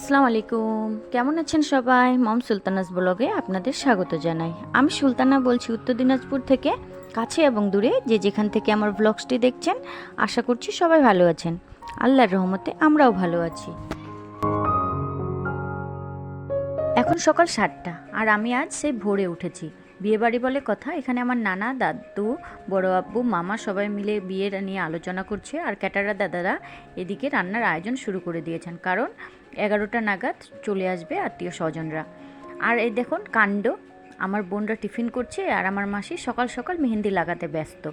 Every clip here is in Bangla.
আসসালামু আলাইকুম, কেমন আছেন সবাই? মম সুলতানাস ব্লগে আপনাদের স্বাগত জানাই। আমি সুলতানা বলছি উত্তর দিনাজপুর থেকে। কাছে এবং দূরে যে যেখান থেকে আমার ব্লগসটি দেখছেন, আশা করছি সবাই ভালো আছেন। আল্লাহর রহমতে আমরাও ভালো আছি। এখন সকাল 7টা আর আমি আজ সেই ভোরে উঠেছি। বিয়েবাড়ি বলে কথা, এখানে আমার নানা, দাদু, বড় আব্বু, মামা সবাই মিলে বিয়ের নিয়ে আলোচনা করছে। আর ক্যাটারার দাদারা এদিকে রান্নার আয়োজন শুরু করে দিয়েছেন, কারণ 11টা নাগাদ চলে আসবে আত্মীয় স্বজনরা। আর এই দেখুন কাণ্ড, আমার বোনরা টিফিন করছে আর আমার মাসি সকাল সকাল মেহেন্দি লাগাতে ব্যস্ত।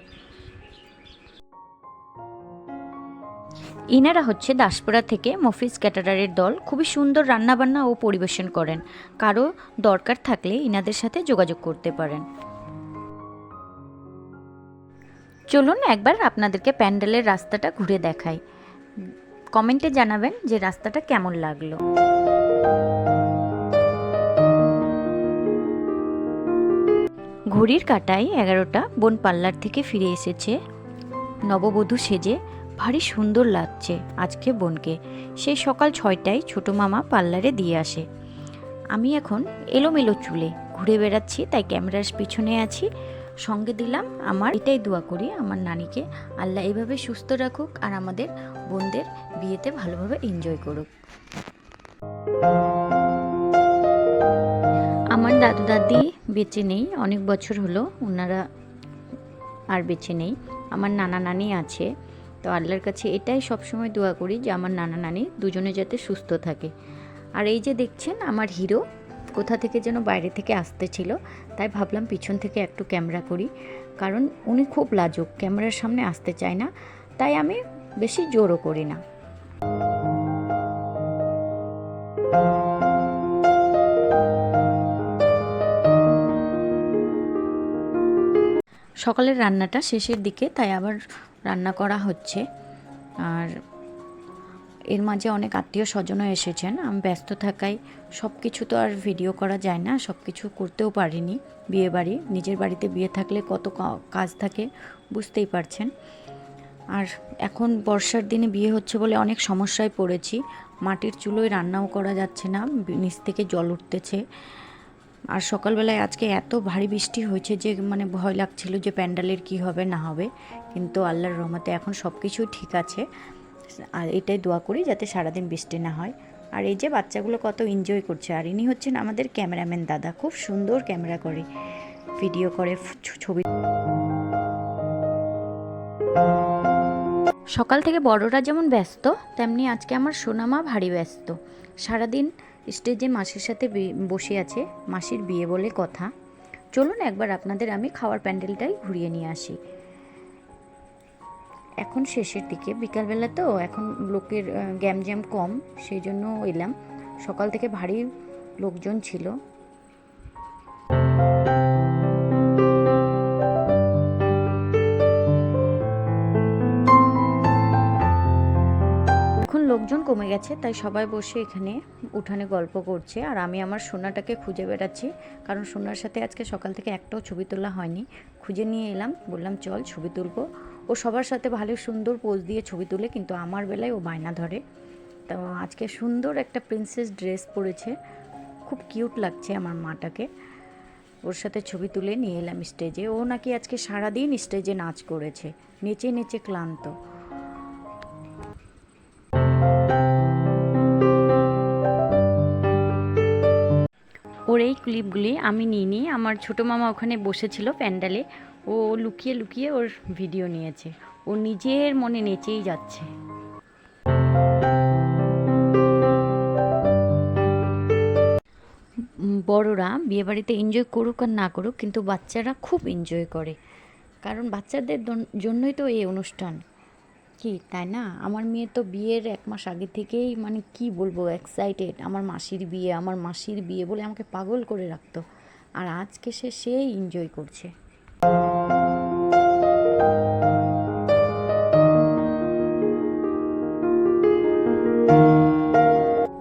ইনারা হচ্ছে দাসপুরা থেকে মফিজ ক্যাটারারের দল। খুবই সুন্দর রান্নাবান্না ও পরিবেশন করেন। কারো দরকার থাকলে ইনাদের সাথে যোগাযোগ করতে পারেন। চলুন একবার আপনাদেরকে প্যান্ডেলের রাস্তাটা ঘুরে দেখাই। কমেন্টে জানাবেন যে রাস্তাটা কেমন লাগলো। ঘড়ির কাঁটায় 11টা। বোন পার্লার থেকে ফিরে এসেছে নববধূ সেজে। ভারী সুন্দর লাগছে আজকে বোনকে। সেই সকাল 6টায় ছোটো মামা পার্লারে দিয়ে আসে। আমি এখন এলোমেলো চুলে ঘুরে বেড়াচ্ছি, তাই ক্যামেরার পিছনে আছি। সঙ্গে দিলাম আমার, এটাই দোয়া করি আমার নানিকে আল্লাহ এইভাবে সুস্থ রাখুক আর আমাদের বোনদের বিয়েতে ভালোভাবে এনজয় করুক। আমার দাদু দাদি বেঁচে নেই, অনেক বছর হলো ওনারা আর বেঁচে নেই। আমার নানা নানি আছে, তো আল্লাহর কাছে এটাই সবসময় দোয়া করি যে আমার নানা নানি দুজনে যাতে সুস্থ থাকে। আর এই যে দেখছেন আমার হিরো কোথা থেকে যেন বাইরে থেকে আসতেছিল, তাই ভাবলাম পিছন থেকে একটু ক্যামেরা করি, কারণ উনি খুব লাজুক, ক্যামেরার সামনে আসতে চায় না, তাই আমি বেশি জোরও করি না। সকালের রান্নাটা শেষের দিকে, তাই আবার রান্না করা হচ্ছে। আর এর মাঝে অনেক আত্মীয় স্বজনও এসেছেন। আমি ব্যস্ত থাকায় সব কিছু তো আর ভিডিও করা যায় না, সব কিছু করতেও পারিনি। বিয়ে বাড়ি, নিজের বাড়িতে বিয়ে থাকলে কত কাজ থাকে বুঝতেই পারছেন। আর এখন বর্ষার দিনে বিয়ে হচ্ছে বলে অনেক সমস্যায় পড়েছি। মাটির চুলোয় রান্নাও করা যাচ্ছে না, নিচ থেকে জল উঠতেছে। আর সকালবেলায় আজকে এত ভারী বৃষ্টি হয়েছে যে মানে ভয় লাগছিল যে প্যান্ডেলের কি হবে না হবে, কিন্তু আল্লাহর রহমতে এখন সব কিছুই ঠিক আছে। আর এটাই দোয়া করি যাতে সারাদিন বৃষ্টি না হয়। আর এই যে বাচ্চাগুলো কত এনজয় করছে। আর ইনি হচ্ছেন আমাদের ক্যামেরাম্যান দাদা, খুব সুন্দর ক্যামেরা করে, ভিডিও করে, ছবি। সকাল থেকে বড়রা যেমন ব্যস্ত, তেমনি আজকে আমার সোনামা ভারী ব্যস্ত। সারাদিন স্টেজে মাসির সাথে বসে আছে, মাসির বিয়ে বলে কথা। চলুন একবার আপনাদের আমি খাওয়ার প্যান্ডেলটাই ঘুরিয়ে নিয়ে আসি। এখন শেষের দিকে, বিকালবেলা তো এখন লোকের গ্যামজ্যাম কম, সেই জন্য এলাম। সকাল থেকে ভারী লোকজন ছিল। এখন লোকজন কমে গেছে, তাই সবাই বসে এখানে উঠানে গল্প করছে। আর আমি আমার সোনাটাকে খুঁজে বেড়াচ্ছি, কারণ সোনার সাথে আজকে সকাল থেকে একটাও ছবি তোলা হয়নি। খুঁজে নিয়ে এলাম, বললাম চল ছবি তুলবো। ও সবার সাথে ভালো সুন্দর পোজ দিয়ে ছবি তুলে, কিন্তু আমার বেলায় ও বায়না ধরে। তো আজকে সুন্দর একটা প্রিন্সেস ড্রেস পরেছে, খুব কিউট লাগছে আমার মাটাকে। ওর সাথে ছবি তুলে নিয়ে এলাম স্টেজে। ও নাকি আজকে সারাদিন স্টেজে নাচ করেছে, নেচে নেচে ক্লান্ত। ওর এই ক্লিপগুলি আমি নিইনি, আমার ছোটো মামা ওখানে বসেছিল প্যান্ডেলে, ও লুকিয়ে লুকিয়ে ওর ভিডিও নিয়েছে। ও নিজের মনে নেচেই যাচ্ছে। বড়রা বিয়েবাড়িতে এনজয় করুক আর না করুক, কিন্তু বাচ্চারা খুব এনজয় করে, কারণ বাচ্চাদের জন্যই তো এই অনুষ্ঠান, কি তাই না? আমার মেয়ে তো বিয়ের 1 মাস আগে থেকেই মানে কি বলবো এক্সাইটেড, আমার মাসির বিয়ে, আমার মাসির বিয়ে বলে আমাকে পাগল করে রাখতো। আর আজকে সে সেই এনজয় করছে।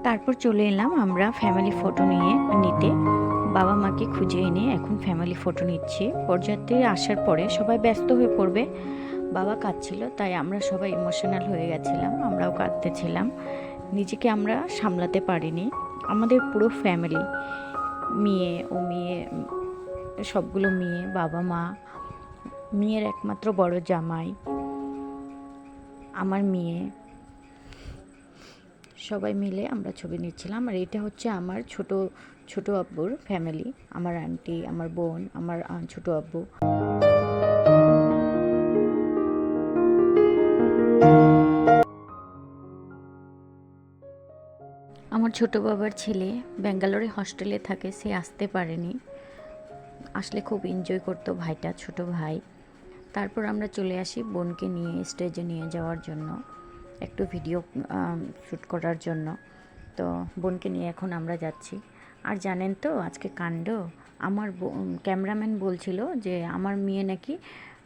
তারপর চলে এলাম আমরা ফ্যামিলি ফটো নিতে। বাবা মাকে খুঁজে এনে এখন ফ্যামিলি ফটো নিচ্ছি। বরযাত্রী আসার পরে সবাই ব্যস্ত হয়ে পড়বে। বাবা কাঁদছিল, তাই আমরা সবাই ইমোশনাল হয়ে গেছিলাম, আমরাও কাঁদতেছিলাম। নিজেকে আমরা সামলাতে পারিনি। আমাদের পুরো ফ্যামিলি, মেয়ে সবগুলো মেয়ে, বাবা মা, মেয়ের একমাত্র বড় জামাই, আমার মেয়ে, সবাই মিলে আমরা ছবি নিচ্ছিলাম। আর এটা হচ্ছে আমার ছোট আব্বুর ফ্যামিলি, আমার আন্টি, আমার বোন, আমার ছোট আব্বু। আমার ছোট বাবার ছেলে ব্যাঙ্গালোরে হস্টেলে থাকে, সে আসতে পারেনি, আসলে খুব এনজয় করতো ভাইটা, ছোট ভাই। তারপর আমরা চলে আসি বোনকে নিয়ে স্টেজে নিয়ে যাওয়ার জন্য, একটু ভিডিও শ্যুট করার জন্য। তো বোনকে নিয়ে এখন আমরা যাচ্ছি। আর জানেন তো আজকে কাণ্ড, আমার ক্যামেরাম্যান বলছিল যে আমার মেয়ে নাকি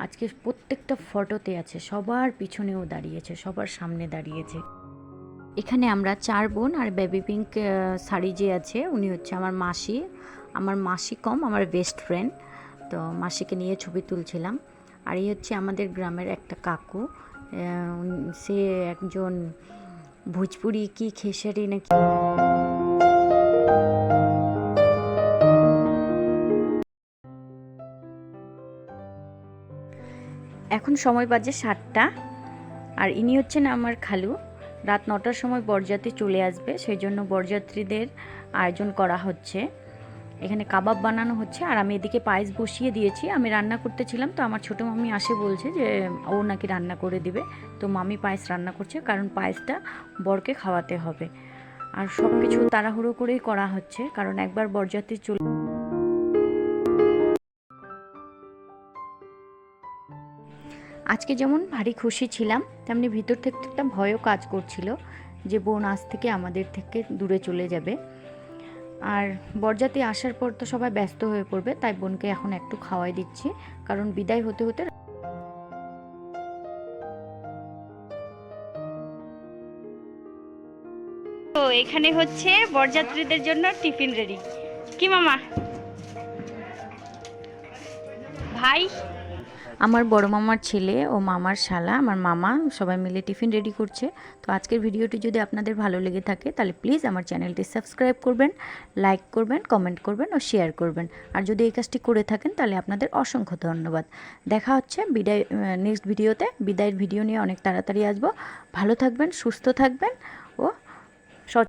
আজকে প্রত্যেকটা ফটোতে আছে, সবার পিছনেও দাঁড়িয়েছে, সবার সামনে দাঁড়িয়েছে। এখানে আমরা 4 বোন, আর বেবি পিঙ্ক শাড়ি যে আছে উনি হচ্ছে আমার মাসি কম আমার বেস্ট ফ্রেন্ড। তো মাসিকে নিয়ে ছবি তুলছিলাম। আর এই হচ্ছে আমাদের গ্রামের একটা কাকু, সে একজন ভোজপুরি কি খেসারি নাকি। এখন সময় বাজে 7টা, আর ইনি হচ্ছেন আমার খালু। রাত 9টার সময় বরযাত্রী চলে আসবে, সেই জন্য বরযাত্রীদের আয়োজন করা হচ্ছে। এখানে কাবাব বানানো হচ্ছে, আর আমি এদিকে পায়েস বসিয়ে দিয়েছি। আমি রান্না করতেছিলাম, তো আমার ছোটো মামি আসে বলছে যে ও নাকি রান্না করে দিবে। তো মামি পায়েস রান্না করছে, কারণ পায়েসটা বরকে খাওয়াতে হবে। আর সব কিছু তাড়াহুড়ো করেই করা হচ্ছে, কারণ একবার বরযাত্রী চলে। আজকে যেমন ভারী খুশি ছিলাম, তেমনি ভিতর থেকে একটা ভয়ও কাজ করছিল যে বোন আজ থেকে আমাদের থেকে দূরে চলে যাবে। আর বরযাত্রী আসার পর তো সবাই ব্যস্ত হয়ে পড়বে, তাই বোনকে এখন একটু খাওয়াই দিচ্ছি, কারণ বিদায় হতে হতে। তো এখানে হচ্ছে বরযাত্রীদের জন্য টিফিন রেডি। কি মামা, ভাই, আমার বড় মামার ছেলে ও মামার শালা, আমার মামা, সবাই মিলে টিফিন রেডি করছে। তো আজকের ভিডিওটি যদি আপনাদের ভালো লেগে থাকে তাহলে প্লিজ আমার চ্যানেলটি সাবস্ক্রাইব করবেন, লাইক করবেন, কমেন্ট করবেন ও শেয়ার করবেন। আর যদি এই কাজটি করে থাকেন তাহলে আপনাদের অসংখ্য ধন্যবাদ। দেখা হচ্ছে নেক্সট ভিডিওতে। বিদায়ের ভিডিও নিয়ে অনেক তাড়াতাড়ি আসবো। ভালো থাকবেন, সুস্থ থাকবেন